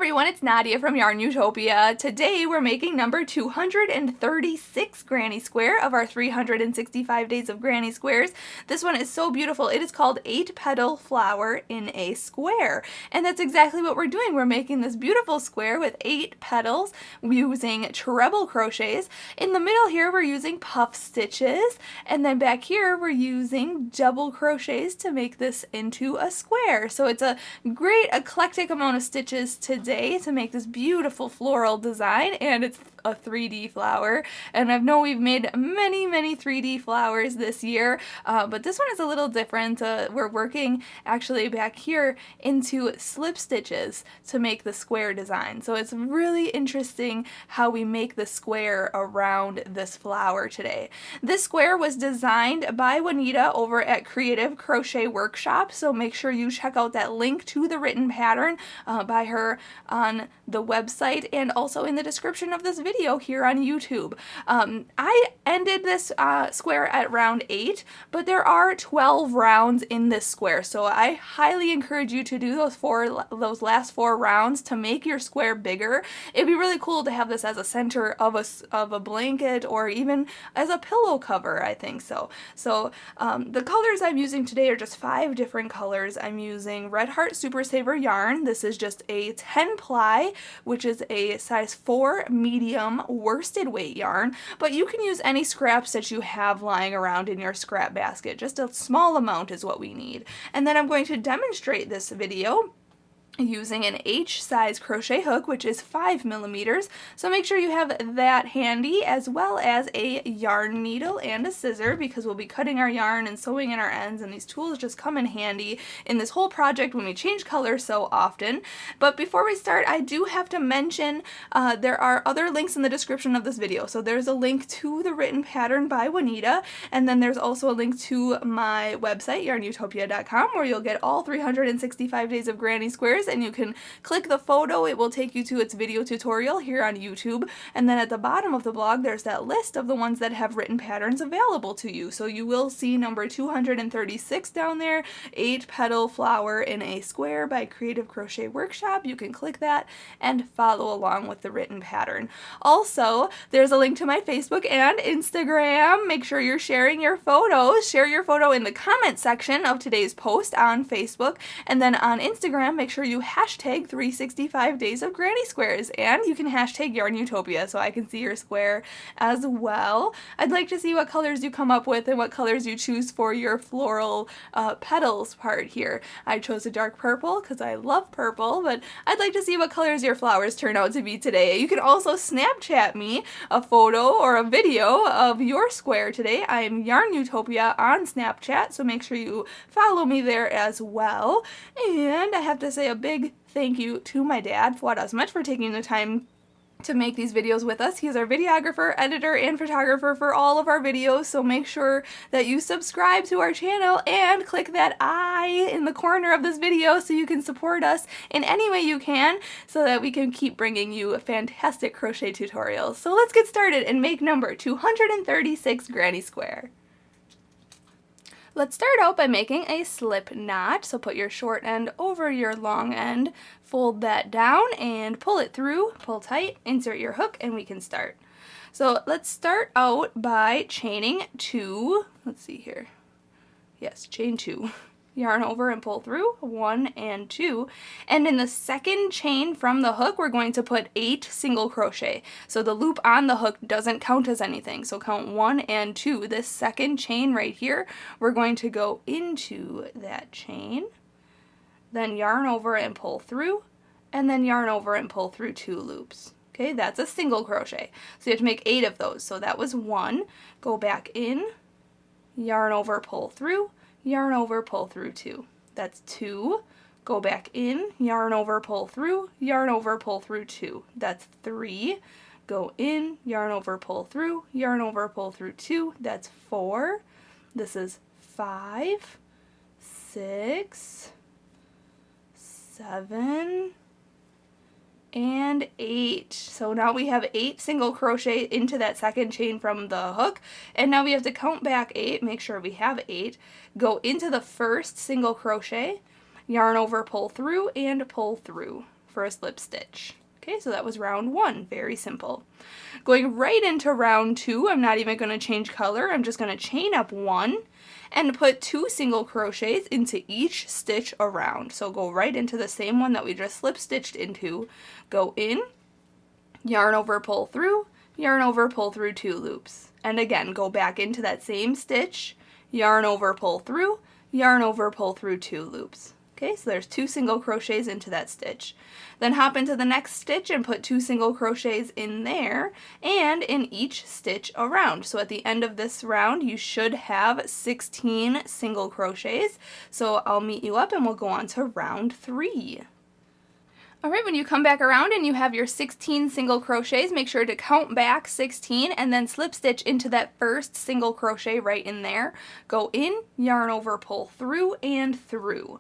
everyone, it's Nadia from YARNutopia. Today we're making number 236 granny square of our 365 days of granny squares. This one is so beautiful. It is called 8-petal flower in a square. And that's exactly what we're doing. We're making this beautiful square with 8 petals using treble crochets. In the middle here we're using puff stitches, and then back here we're using double crochets to make this into a square. So it's a great eclectic amount of stitches today to make this beautiful floral design, and it's a 3D flower. And I know we've made many 3D flowers this year, but this one is a little different. We're working actually back here into slip stitches to make the square design. So it's really interesting how we make the square around this flower today. This square was designed by Juanita over at Creative Crochet Workshop, so make sure you check out that link to the written pattern by her on the website and also in the description of this video here on YouTube. I ended this square at round 8, but there are 12 rounds in this square, so I highly encourage you to do those last 4 rounds to make your square bigger. It'd be really cool to have this as a center of a blanket or even as a pillow cover, I think so. So the colors I'm using today are just 5 different colors. I'm using Red Heart Super Saver yarn. This is just a 10 ply, which is a size 4 medium worsted weight yarn, but you can use any scraps that you have lying around in your scrap basket. Just a small amount is what we need. And then I'm going to demonstrate this video using an H size crochet hook, which is 5 millimeters. So make sure you have that handy, as well as a yarn needle and a scissor, because we'll be cutting our yarn and sewing in our ends, and these tools just come in handy in this whole project when we change colors so often. But before we start, I do have to mention there are other links in the description of this video. So there's a link to the written pattern by Juanita, and then there's also a link to my website, YARNutopia.com, where you'll get all 365 days of granny squares, and you can click the photo. It will take you to its video tutorial here on YouTube, and then at the bottom of the blog there's that list of the ones that have written patterns available to you. So you will see number 236 down there, 8-petal flower in a square by Creative Crochet Workshop. You can click that and follow along with the written pattern. Also, there's a link to my Facebook and Instagram. Make sure you're sharing your photos. Share your photo in the comment section of today's post on Facebook, and then on Instagram make sure you hashtag 365 days of granny squares, and you can hashtag YARNutopia so I can see your square as well. I'd like to see what colors you come up with and what colors you choose for your floral petals part here. I chose a dark purple because I love purple, but I'd like to see what colors your flowers turn out to be today. You can also Snapchat me a photo or a video of your square today. I'm YARNutopia on Snapchat, so make sure you follow me there as well. And I have to say a big thank you to my dad, Fuad, Azmat, for taking the time to make these videos with us. He's our videographer, editor, and photographer for all of our videos, so make sure that you subscribe to our channel and click that I in the corner of this video so you can support us in any way you can, so that we can keep bringing you fantastic crochet tutorials. So let's get started and make number 236 granny square. Let's start out by making a slip knot. So put your short end over your long end, fold that down and pull it through, pull tight, insert your hook, and we can start. So let's start out by chaining 2, let's see here, yes, chain 2. Yarn over and pull through 1 and 2, and in the second chain from the hook we're going to put 8 single crochet. So the loop on the hook doesn't count as anything, so count 1 and 2. This second chain right here, we're going to go into that chain, then yarn over and pull through, and then yarn over and pull through 2 loops. Okay, that's a single crochet, so you have to make 8 of those. So that was 1, go back in, yarn over, pull through, yarn over, pull through 2. That's 2. Go back in, yarn over, pull through, yarn over, pull through 2. That's 3. Go in, yarn over, pull through, yarn over, pull through 2. That's 4. This is 5, 6, 7, and 8. So now we have 8 single crochet into that second chain from the hook, and now we have to count back 8, make sure we have 8, go into the first single crochet, yarn over, pull through, and pull through. for a slip stitch. Okay, so that was round 1, very simple. Going right into round 2, I'm not even going to change color, I'm just going to chain up 1 and put 2 single crochets into each stitch around. So go right into the same one that we just slip stitched into, go in, yarn over, pull through, yarn over, pull through 2 loops. And again, go back into that same stitch, yarn over, pull through, yarn over, pull through 2 loops. Okay, so there's 2 single crochets into that stitch. Then hop into the next stitch and put 2 single crochets in there and in each stitch around. So at the end of this round, you should have 16 single crochets. So I'll meet you up and we'll go on to round 3. Alright, when you come back around and you have your 16 single crochets, make sure to count back 16 and then slip stitch into that first single crochet right in there. Go in, yarn over, pull through, and through.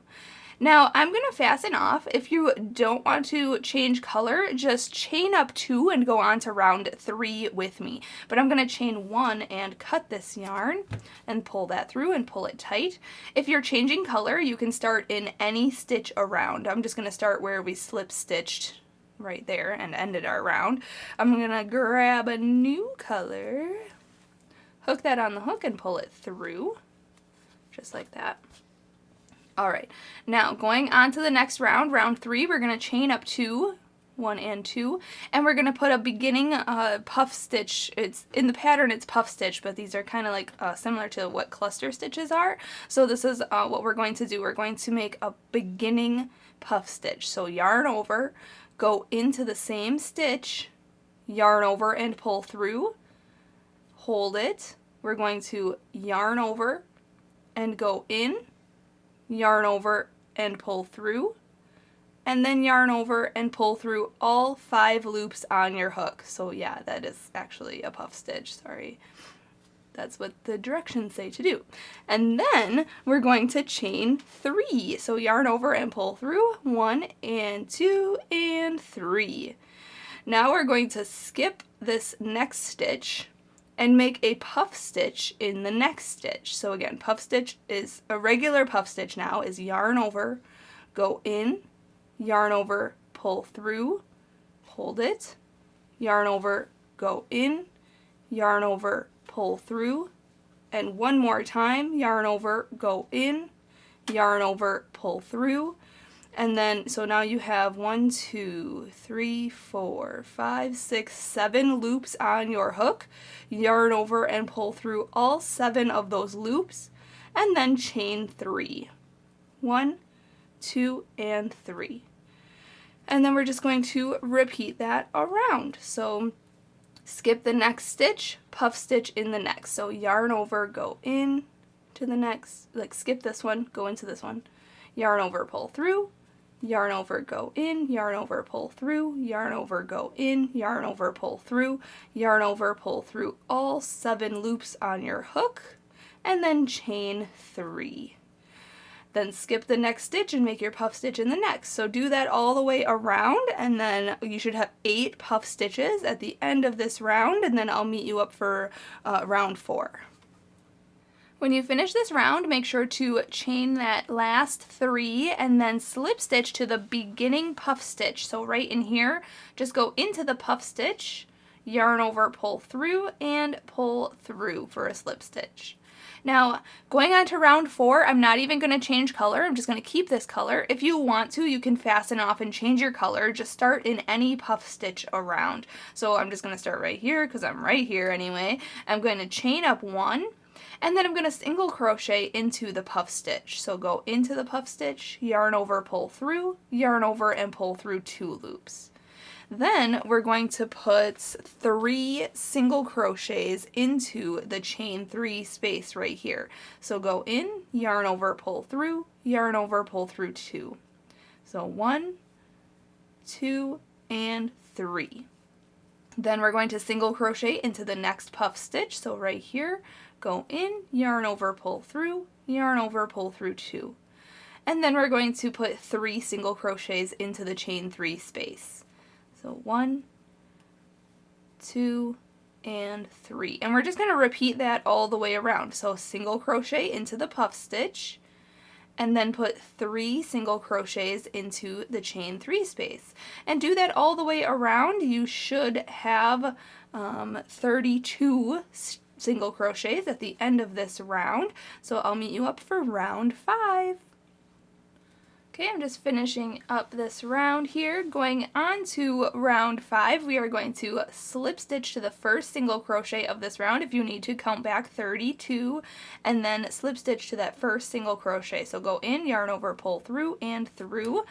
Now I'm going to fasten off. If you don't want to change color, just chain up 2 and go on to round 3 with me. But I'm going to chain 1 and cut this yarn and pull that through and pull it tight. If you're changing color, you can start in any stitch around. I'm just going to start where we slip stitched right there and ended our round. I'm going to grab a new color, hook that on the hook and pull it through, just like that. Alright, now going on to the next round, round 3, we're going to chain up 2, 1 and 2, and we're going to put a beginning puff stitch. It's in the pattern it's puff stitch, but these are kind of like similar to what cluster stitches are. So this is what we're going to do. We're going to make a beginning puff stitch. So yarn over, go into the same stitch, yarn over and pull through, hold it. We're going to yarn over and go in, yarn over and pull through, and then yarn over and pull through all 5 loops on your hook. So yeah, that is actually a puff stitch, sorry. That's what the directions say to do. And then we're going to chain 3. So yarn over and pull through, 1 and 2 and 3. Now we're going to skip this next stitch and make a puff stitch in the next stitch. So again, puff stitch is a regular puff stitch now is yarn over, go in, yarn over, pull through, hold it, yarn over, go in, yarn over, pull through, and one more time, yarn over, go in, yarn over, pull through, and then, so now you have 1, 2, 3, 4, 5, 6, 7 loops on your hook. Yarn over and pull through all 7 of those loops, and then chain 3. 1, 2, and 3. And then we're just going to repeat that around. So skip the next stitch, puff stitch in the next. So yarn over, go in to the next, like skip this one, go into this one. Yarn over, pull through, yarn over, go in, yarn over, pull through, yarn over, go in, yarn over, pull through, yarn over, pull through all 7 loops on your hook, and then chain 3. Then skip the next stitch and make your puff stitch in the next. So do that all the way around, and then you should have 8 puff stitches at the end of this round, and then I'll meet you up for round 4. When you finish this round, make sure to chain that last 3 and then slip stitch to the beginning puff stitch. So right in here, just go into the puff stitch, yarn over, pull through, and pull through for a slip stitch. Now, going on to round 4, I'm not even going to change color. I'm just going to keep this color. If you want to, you can fasten off and change your color. Just start in any puff stitch around. So I'm just going to start right here because I'm right here anyway. I'm going to chain up 1. And then I'm going to single crochet into the puff stitch. So go into the puff stitch, yarn over, pull through, yarn over, and pull through 2 loops. Then we're going to put 3 single crochets into the chain 3 space right here. So go in, yarn over, pull through, yarn over, pull through 2. So 1, 2, and 3. Then we're going to single crochet into the next puff stitch. So right here, go in, yarn over, pull through, yarn over, pull through 2. And then we're going to put 3 single crochets into the chain 3 space. So 1, 2, and 3. And we're just going to repeat that all the way around. So single crochet into the puff stitch, and then put 3 single crochets into the chain 3 space. And do that all the way around. You should have 32 single crochets at the end of this round. So I'll meet you up for round 5. Okay, I'm just finishing up this round here. Going on to round 5, we are going to slip stitch to the first single crochet of this round. If you need to, count back 32 and then slip stitch to that first single crochet. So go in, yarn over, pull through and through.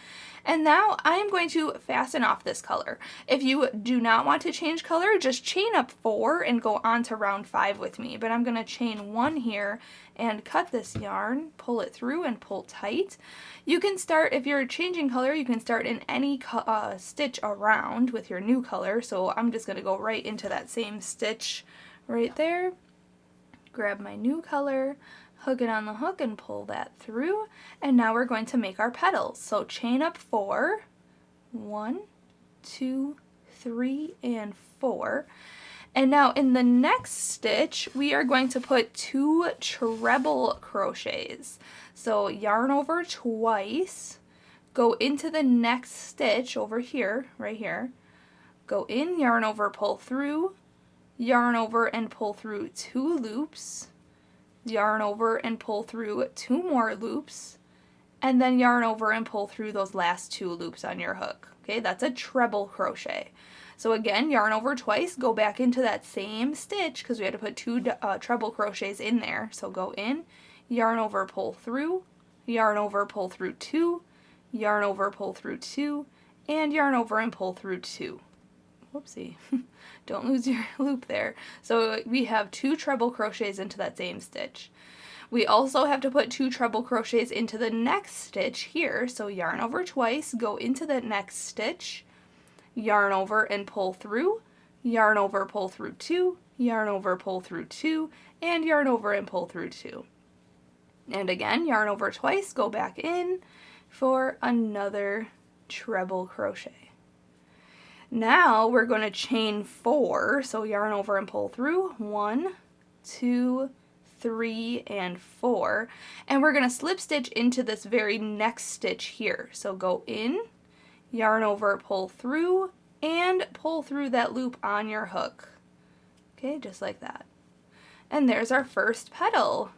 And now I am going to fasten off this color. If you do not want to change color, just chain up 4 and go on to round 5 with me. But I'm going to chain 1 here and cut this yarn, pull it through and pull tight. You can start, if you're changing color, you can start in any stitch around with your new color. So I'm just going to go right into that same stitch right there. Grab my new color, hook it on the hook and pull that through. And now we're going to make our petals. So chain up 4, 1, 2, 3, and 4. And now in the next stitch, we are going to put 2 treble crochets. So yarn over twice, go into the next stitch over here, right here, go in, yarn over, pull through, yarn over and pull through 2 loops, yarn over and pull through 2 more loops, and then yarn over and pull through those last 2 loops on your hook. Okay, that's a treble crochet. So again, yarn over twice, go back into that same stitch because we had to put 2 treble crochets in there. So go in, yarn over, pull through, yarn over, pull through 2, yarn over, pull through 2, and yarn over and pull through 2. Whoopsie, don't lose your loop there. So we have 2 treble crochets into that same stitch. We also have to put 2 treble crochets into the next stitch here. So yarn over twice, go into the next stitch, yarn over and pull through, yarn over, pull through 2, yarn over, pull through 2, and yarn over and pull through 2. And again, yarn over twice, go back in for another treble crochet. Now we're going to chain 4, so yarn over and pull through, 1, 2, 3, and 4. And we're going to slip stitch into this very next stitch here. So go in, yarn over, pull through, and pull through that loop on your hook. Okay, just like that. And there's our first petal.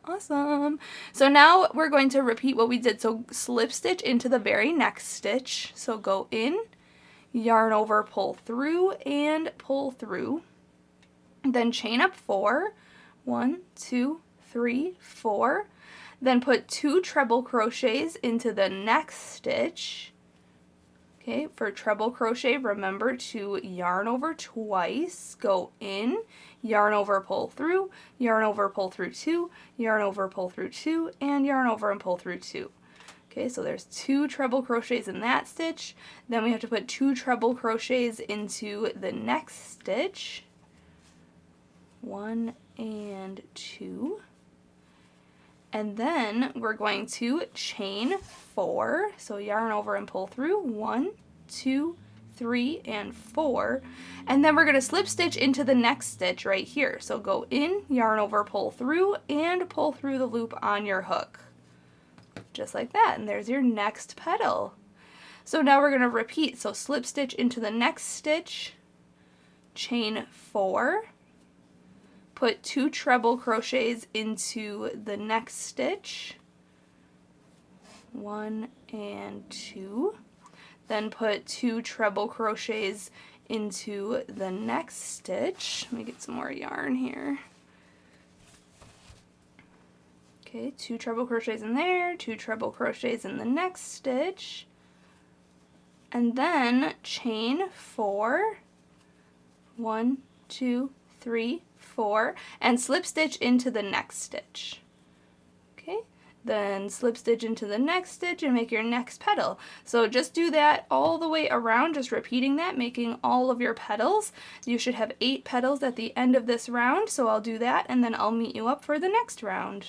Awesome. So now we're going to repeat what we did. So slip stitch into the very next stitch. So go in, yarn over, pull through, and pull through. Then chain up 4. 1, 2, 3, 4. Then put 2 treble crochets into the next stitch. Okay, for treble crochet, remember to yarn over twice, go in, yarn over, pull through, yarn over, pull through 2, yarn over, pull through 2, and yarn over and pull through 2. Okay, so there's 2 treble crochets in that stitch. Then we have to put 2 treble crochets into the next stitch. 1 and 2. And then we're going to chain 4. So yarn over and pull through 1, 2, 3, and 4. And then we're going to slip stitch into the next stitch right here. So go in, yarn over, pull through, and pull through the loop on your hook. Just like that. And there's your next petal. So now we're going to repeat. So slip stitch into the next stitch, chain 4. Put 2 treble crochets into the next stitch, 1 and 2. Then put 2 treble crochets into the next stitch. Let me get some more yarn here. Okay, 2 treble crochets in there, 2 treble crochets in the next stitch, and then chain 4, 1, 2, 3, 4, and slip stitch into the next stitch. Okay, then slip stitch into the next stitch and make your next petal. So just do that all the way around, just repeating that, making all of your petals. You should have 8 petals at the end of this round, so I'll do that and then I'll meet you up for the next round.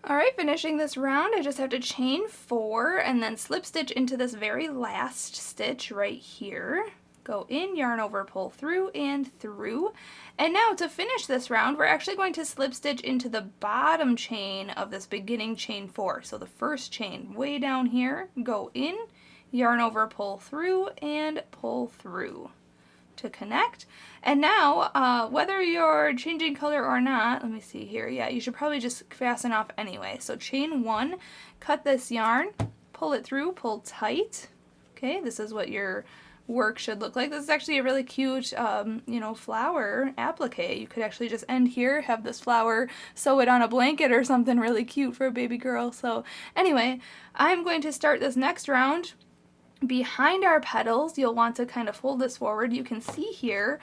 Alright, finishing this round, I just have to chain 4 and then slip stitch into this very last stitch right here. go in, yarn over, pull through, and through. And now to finish this round, we're actually going to slip stitch into the bottom chain of this beginning chain 4. So the first chain way down here, go in, yarn over, pull through, and pull through to connect. And now, whether you're changing color or not, let me see here, yeah, you should probably just fasten off anyway. So chain 1, cut this yarn, pull it through, pull tight. Okay, this is what your work should look like. This is actually a really cute, you know, flower applique. You could actually just end here, have this flower, sew it on a blanket or something really cute for a baby girl. So anyway, I'm going to start this next round. Behind our petals, you'll want to kind of fold this forward. You can see here,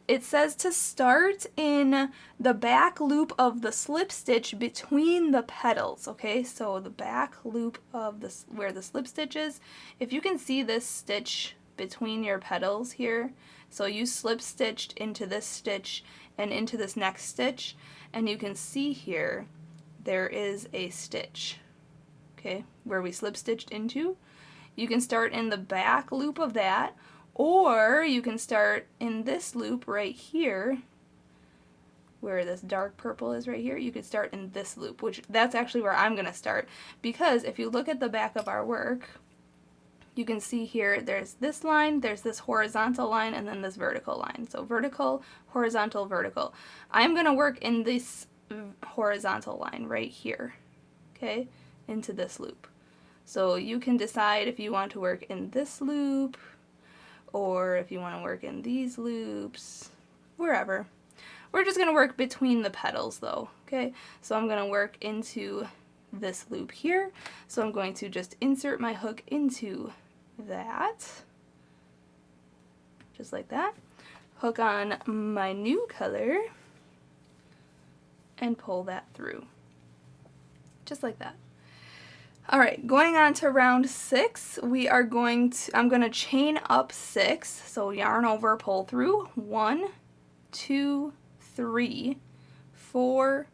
it says to start in the back loop of the slip stitch between the petals, okay? So the back loop of this, where the slip stitch is, if you can see this stitch between your petals here, so you slip stitched into this stitch and into this next stitch, and you can see here there is a stitch, okay, where we slip stitched into. You can start in the back loop of that, or you can start in this loop right here, where this dark purple is right here. You could start in this loop, which that's actually where I'm going to start, because if you look at the back of our work, you can see here there's this line, there's this horizontal line, and then this vertical line. So vertical, horizontal, vertical. I'm going to work in this horizontal line right here, okay, into this loop. So you can decide if you want to work in this loop or if you want to work in these loops, wherever. We're just going to work between the petals though, okay? So I'm going to work into this loop here. So I'm going to just insert my hook into that, just like that. Hook on my new color and pull that through, just like that. All right, going on to round 6, we are going to, I'm going to chain up 6, so yarn over, pull through, 1, 2, 3, 4,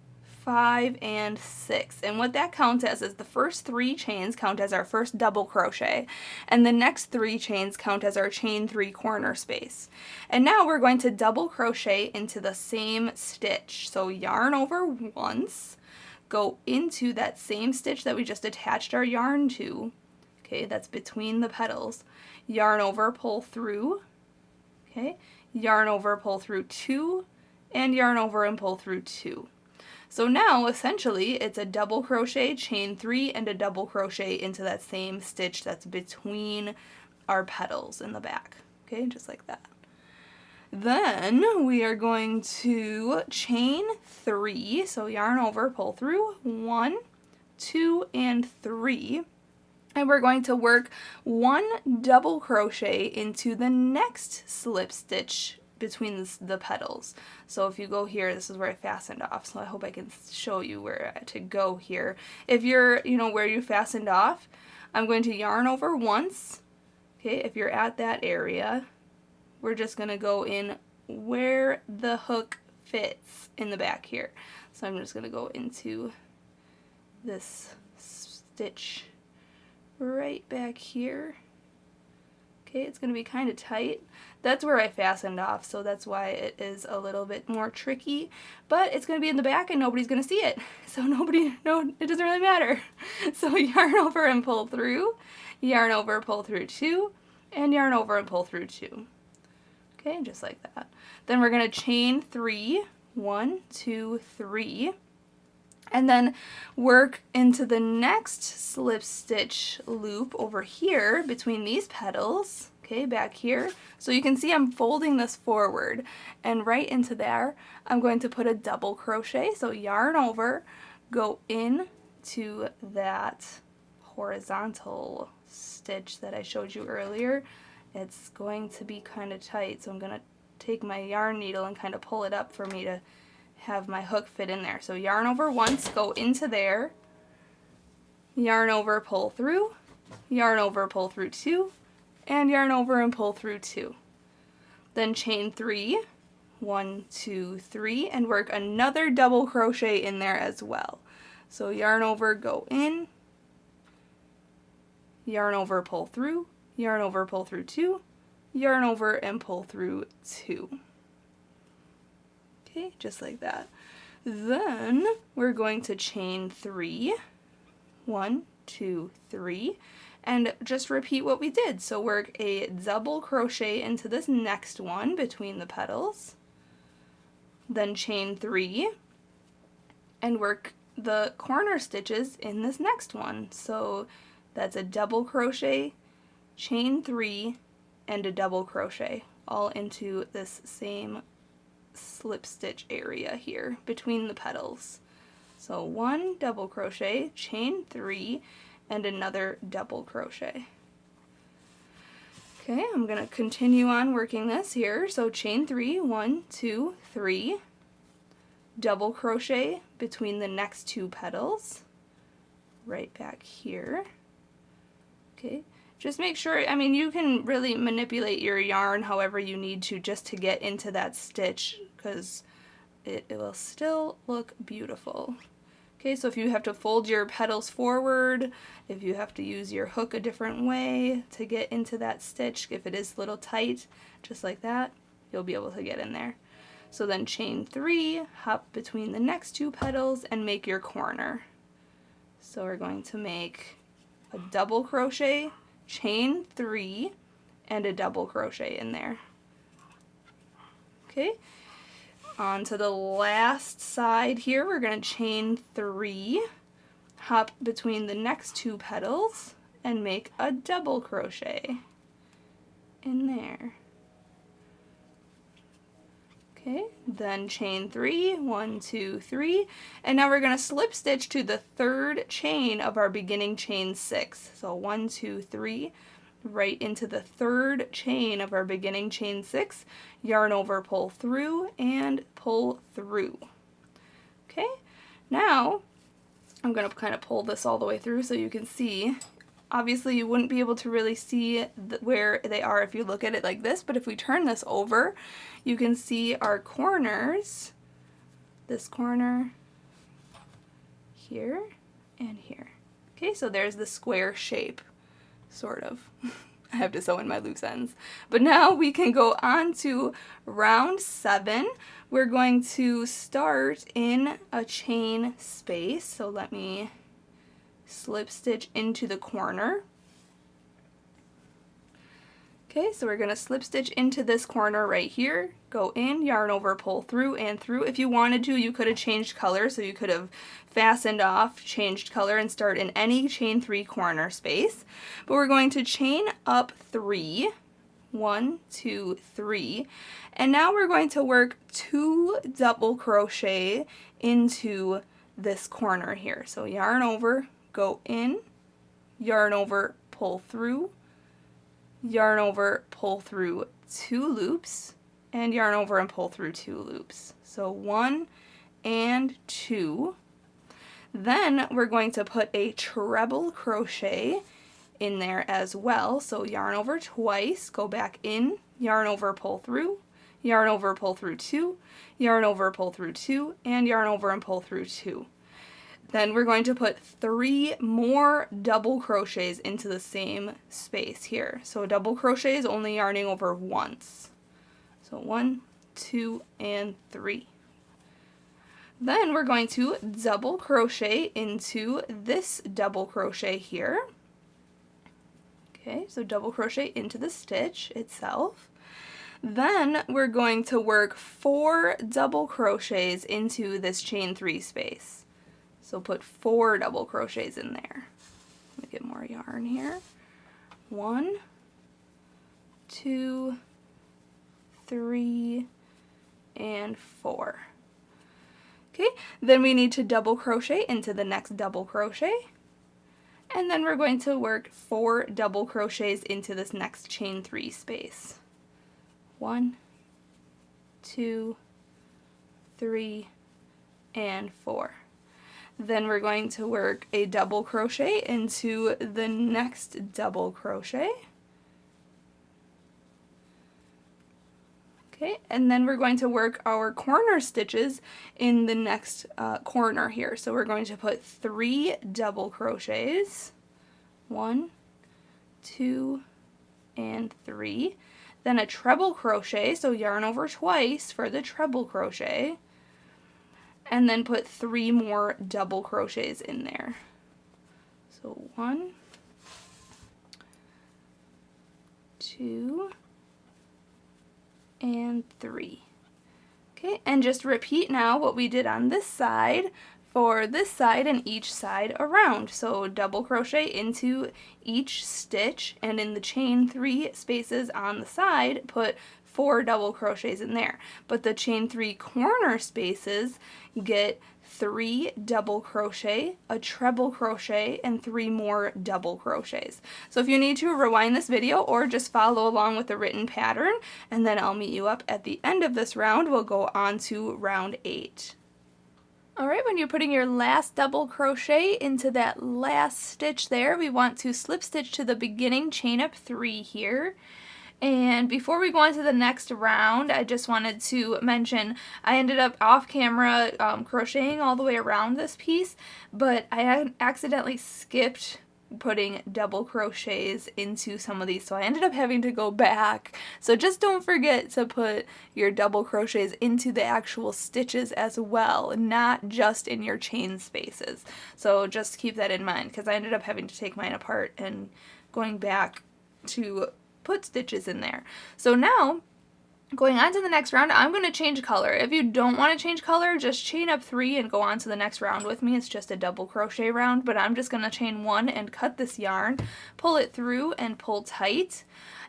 5, and 6. And what that counts as is the first 3 chains count as our first double crochet, and the next 3 chains count as our chain 3 corner space. And now we're going to double crochet into the same stitch. So yarn over once, go into that same stitch that we just attached our yarn to, okay, that's between the petals, yarn over, pull through, okay, yarn over, pull through 2, and yarn over and pull through 2. So now essentially it's a double crochet, chain 3, and a double crochet into that same stitch that's between our petals in the back, okay, just like that. Then we are going to chain 3, so yarn over, pull through, 1, 2, and 3, and we're going to work 1 double crochet into the next slip stitch between the petals. So if you go here, this is where I fastened off, so I hope I can show you where to go here. If you're, you know, where you fastened off, I'm going to yarn over once, okay, if you're at that area. We're just going to go in where the hook fits in the back here. So I'm just going to go into this stitch right back here. Okay, it's going to be kind of tight. That's where I fastened off, so that's why it is a little bit more tricky. But it's going to be in the back and nobody's going to see it. So it doesn't really matter. So yarn over and pull through, yarn over, pull through 2, and yarn over and pull through 2. Okay, just like that. Then we're going to chain 3, 1, 2, 3, and then work into the next slip stitch loop over here between these petals, okay, back here. So you can see I'm folding this forward, and right into there I'm going to put a double crochet. So yarn over, go in to that horizontal stitch that I showed you earlier. It's going to be kind of tight, so I'm going to take my yarn needle and kind of pull it up for me to have my hook fit in there. So yarn over once, go into there, yarn over, pull through, yarn over, pull through 2, and yarn over and pull through 2. Then chain 3, 1, 2, 3, and work another double crochet in there as well. So yarn over, go in, yarn over, pull through, yarn over, pull through 2, yarn over and pull through 2. Okay, just like that. Then we're going to chain 3, 1, 2, 3, and just repeat what we did. So work a double crochet into this next one between the petals, then chain 3, and work the corner stitches in this next one. So that's a double crochet, chain 3, and a double crochet, all into this same slip stitch area here between the petals. So 1 double crochet, chain 3, and another double crochet. Okay, I'm going to continue on working this here. So chain 3, 1, 2, 3, double crochet between the next 2 petals, right back here. Okay, just make sure, I mean, you can really manipulate your yarn however you need to just to get into that stitch, because it will still look beautiful. Okay, so if you have to fold your petals forward, if you have to use your hook a different way to get into that stitch, if it is a little tight, just like that, you'll be able to get in there. So then chain 3, hop between the next 2 petals and make your corner. So we're going to make a double crochet, chain 3, and a double crochet in there. Okay, on to the last side here, we're going to chain 3, hop between the next 2 petals, and make a double crochet in there. Okay, then chain 3, 1, 2, 3, and now we're going to slip stitch to the 3rd chain of our beginning chain 6. So 1, 2, 3, right into the 3rd chain of our beginning chain 6, yarn over, pull through, and pull through. Okay, now I'm going to kind of pull this all the way through so you can see. Obviously you wouldn't be able to really see where they are if you look at it like this, but if we turn this over, you can see our corners, this corner, here, and here. Okay, so there's the square shape, sort of. I have to sew in my loose ends. But now we can go on to round 7. We're going to start in a chain space, so let me slip stitch into the corner. Okay, so we're going to slip stitch into this corner right here, go in, yarn over, pull through and through. If you wanted to, you could have changed color, so you could have fastened off, changed color, and start in any chain 3 corner space. But we're going to chain up 3, 1, 2, 3, and now we're going to work 2 double crochet into this corner here. So yarn over, go in, yarn over, pull through, yarn over, pull through 2 loops, and yarn over and pull through 2 loops. So 1 and 2. Then we're going to put a treble crochet in there as well. So yarn over twice, go back in, yarn over, pull through, yarn over, pull through 2, yarn over, pull through 2, and yarn over and pull through 2. Then we're going to put 3 more double crochets into the same space here. So a double crochet is only yarning over once. So 1, 2, and 3. Then we're going to double crochet into this double crochet here. Okay, so double crochet into the stitch itself. Then we're going to work 4 double crochets into this chain 3 space. So put 4 double crochets in there. Let me get more yarn here. 1, 2, 3, and 4. Okay, then we need to double crochet into the next double crochet. And then we're going to work 4 double crochets into this next chain 3 space. 1, 2, 3, and 4. Then we're going to work a double crochet into the next double crochet. Okay, and then we're going to work our corner stitches in the next corner here. So we're going to put 3 double crochets, 1, 2, and 3. then a treble crochet, so yarn over twice for the treble crochet, and then put 3 more double crochets in there. So 1, 2, and 3. Okay, and just repeat now what we did on this side for this side and each side around. So double crochet into each stitch, and in the chain 3 spaces on the side, put 4 double crochets in there. But the chain 3 corner spaces get 3 double crochet, a treble crochet, and 3 more double crochets. So if you need to, rewind this video or just follow along with the written pattern, and then I'll meet you up at the end of this round. We'll go on to round 8. Alright, when you're putting your last double crochet into that last stitch there, we want to slip stitch to the beginning, chain up 3 here. And before we go on to the next round, I just wanted to mention I ended up off camera crocheting all the way around this piece, but I accidentally skipped putting double crochets into some of these, so I ended up having to go back. So just don't forget to put your double crochets into the actual stitches as well, not just in your chain spaces. So just keep that in mind, because I ended up having to take mine apart and going back to put stitches in there. So now, going on to the next round, I'm going to change color. If you don't want to change color, just chain up 3 and go on to the next round with me. It's just a double crochet round, but I'm just going to chain 1 and cut this yarn, pull it through and pull tight.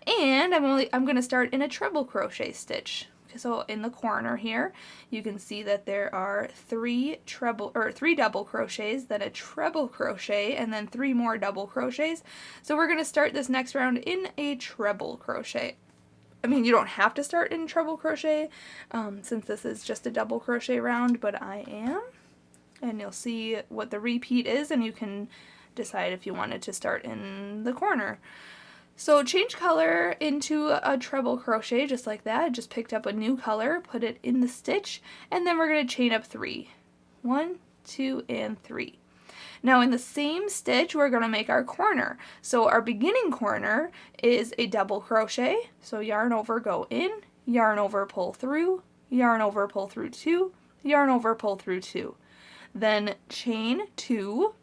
And I'm going to start in a treble crochet stitch. So in the corner here, you can see that there are 3 double crochets, then a treble crochet, and then 3 more double crochets. So we're going to start this next round in a treble crochet. I mean, you don't have to start in treble crochet since this is just a double crochet round, but I am. And you'll see what the repeat is, and you can decide if you wanted to start in the corner. So change color into a treble crochet just like that. I just picked up a new color, put it in the stitch, and then we're going to chain up 3. 1, 2, and 3. Now in the same stitch, we're going to make our corner. So our beginning corner is a double crochet. So yarn over, go in, yarn over, pull through, yarn over, pull through 2, yarn over, pull through 2. Then chain 2,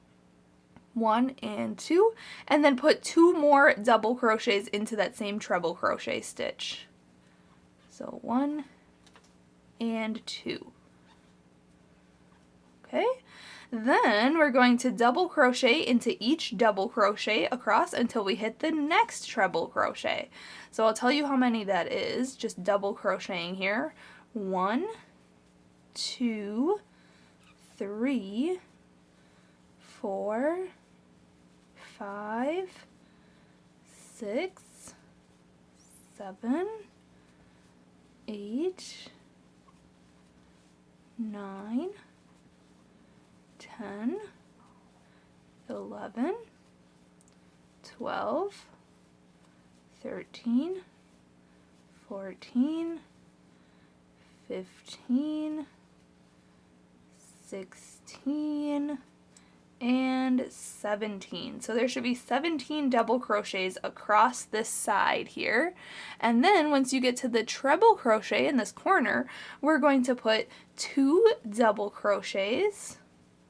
1 and 2, and then put 2 more double crochets into that same treble crochet stitch. So 1 and 2. Okay, then we're going to double crochet into each double crochet across until we hit the next treble crochet. So I'll tell you how many that is, just double crocheting here. 1, 2, 3, 4, 5, 6, 7, 8, 9, 10, 11, 12, 13, 14, 15, 16, and 17. So there should be 17 double crochets across this side here. And then once you get to the treble crochet in this corner, we're going to put 2 double crochets.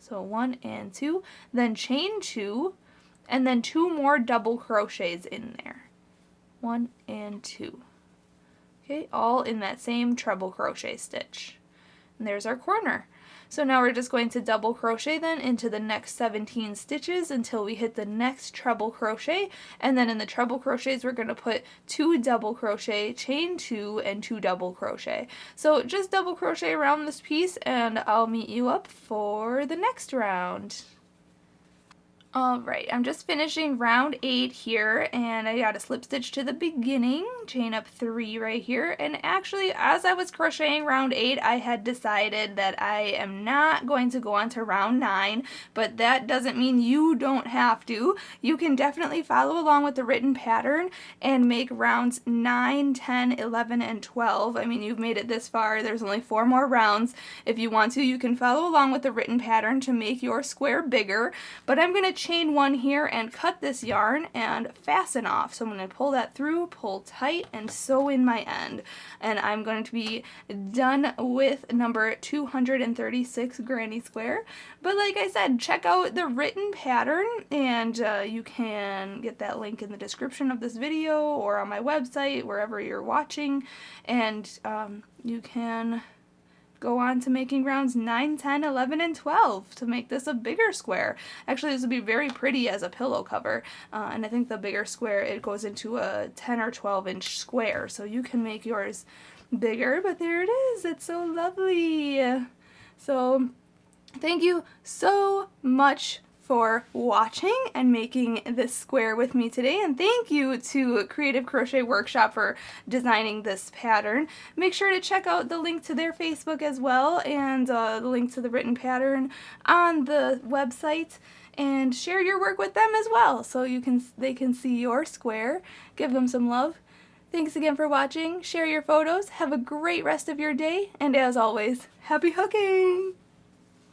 So 1 and 2, then chain 2, and then 2 more double crochets in there. 1 and 2. Okay, all in that same treble crochet stitch. And there's our corner. So now we're just going to double crochet then into the next 17 stitches until we hit the next treble crochet, and then in the treble crochets we're going to put 2 double crochet, chain 2, and 2 double crochet. So just double crochet around this piece and I'll meet you up for the next round. Alright, I'm just finishing round 8 here, and I got a slip stitch to the beginning, chain up 3 right here, and actually as I was crocheting round 8 I had decided that I am not going to go on to round 9, but that doesn't mean you don't have to. You can definitely follow along with the written pattern and make rounds 9, 10, 11, and 12. I mean, you've made it this far, there's only 4 more rounds. If you want to, you can follow along with the written pattern to make your square bigger, but I'm going to chain 1 here and cut this yarn and fasten off. So I'm going to pull that through, pull tight, right and sew in my end. And I'm going to be done with number 236 granny square. But like I said, check out the written pattern, and you can get that link in the description of this video or on my website, wherever you're watching, and you can go on to making rounds 9, 10, 11, and 12 to make this a bigger square. Actually, this would be very pretty as a pillow cover, and I think the bigger square, it goes into a 10 or 12 inch square, so you can make yours bigger, but there it is. It's so lovely. So thank you so much for watching and making this square with me today, and thank you to Creative Crochet Workshop for designing this pattern. Make sure to check out the link to their Facebook as well, and the link to the written pattern on the website, and share your work with them as well so they can see your square. Give them some love. Thanks again for watching. Share your photos. Have a great rest of your day, and as always, happy hooking!